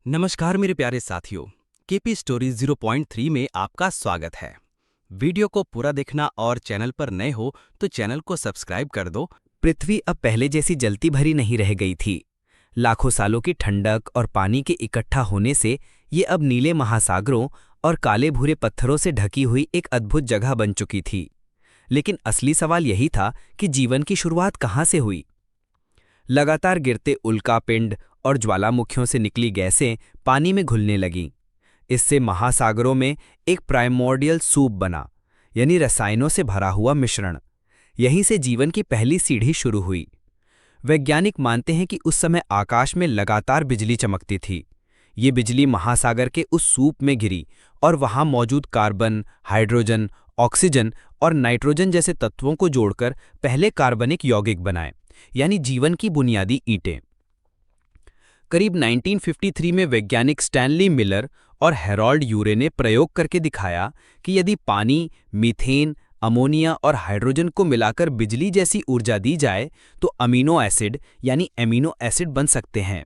नमस्कार मेरे प्यारे साथियों, केपी स्टोरी 0.3 में आपका स्वागत है। वीडियो को पूरा देखना और चैनल पर नए हो तो चैनल को सब्सक्राइब कर दो। पृथ्वी अब पहले जैसी जलती भरी नहीं रह गई थी। लाखों सालों की ठंडक और पानी के इकट्ठा होने से ये अब नीले महासागरों और काले भूरे पत्थरों से ढकी हुई एक अद्भुत जगह बन चुकी थी। लेकिन असली सवाल यही था कि जीवन की शुरुआत कहाँ से हुई। लगातार गिरते उल्कापिंड और ज्वालामुखियों से निकली गैसें पानी में घुलने लगीं। इससे महासागरों में एक प्राइमोर्डियल सूप बना, यानी रसायनों से भरा हुआ मिश्रण। यहीं से जीवन की पहली सीढ़ी शुरू हुई। वैज्ञानिक मानते हैं कि उस समय आकाश में लगातार बिजली चमकती थी। ये बिजली महासागर के उस सूप में गिरी और वहां मौजूद कार्बन, हाइड्रोजन, ऑक्सीजन और नाइट्रोजन जैसे तत्वों को जोड़कर पहले कार्बनिक यौगिक बनाए, यानी जीवन की बुनियादी ईंटें। करीब 1953 में वैज्ञानिक स्टैनली मिलर और हैरोल्ड यूरे ने प्रयोग करके दिखाया कि यदि पानी, मीथेन, अमोनिया और हाइड्रोजन को मिलाकर बिजली जैसी ऊर्जा दी जाए तो अमीनो एसिड यानी एमिनो एसिड बन सकते हैं।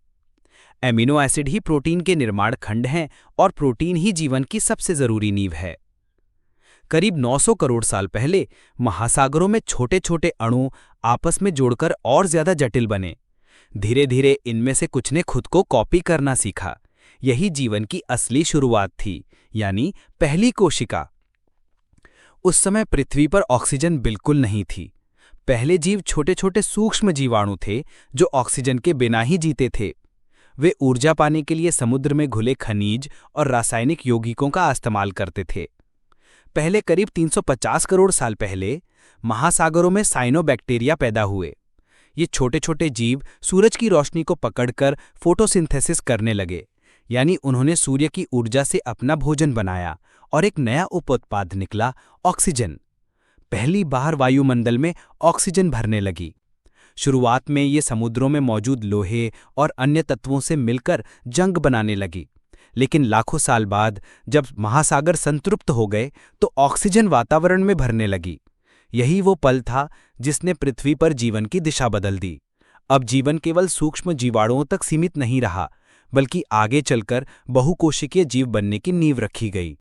एमिनो एसिड ही प्रोटीन के निर्माण खंड हैं और प्रोटीन ही जीवन की सबसे जरूरी नींव है। करीब 900 करोड़ साल पहले महासागरों में छोटे छोटे अणु आपस में जोड़कर और ज्यादा जटिल बने। धीरे धीरे इनमें से कुछ ने खुद को कॉपी करना सीखा। यही जीवन की असली शुरुआत थी, यानी पहली कोशिका। उस समय पृथ्वी पर ऑक्सीजन बिल्कुल नहीं थी। पहले जीव छोटे छोटे सूक्ष्म जीवाणु थे जो ऑक्सीजन के बिना ही जीते थे। वे ऊर्जा पाने के लिए समुद्र में घुले खनिज और रासायनिक यौगिकों का इस्तेमाल करते थे। पहले करीब 350 करोड़ साल पहले महासागरों में साइनोबैक्टीरिया पैदा हुए। ये छोटे छोटे जीव सूरज की रोशनी को पकड़कर फोटोसिंथेसिस करने लगे, यानी उन्होंने सूर्य की ऊर्जा से अपना भोजन बनाया और एक नया उपउत्पाद निकला, ऑक्सीजन। पहली बार वायुमंडल में ऑक्सीजन भरने लगी। शुरुआत में ये समुद्रों में मौजूद लोहे और अन्य तत्वों से मिलकर जंग बनाने लगी। लेकिन लाखों साल बाद जब महासागर संतृप्त हो गए तो ऑक्सीजन वातावरण में भरने लगी। यही वो पल था जिसने पृथ्वी पर जीवन की दिशा बदल दी। अब जीवन केवल सूक्ष्म जीवाणुओं तक सीमित नहीं रहा, बल्कि आगे चलकर बहुकोशिकीय जीव बनने की नींव रखी गई।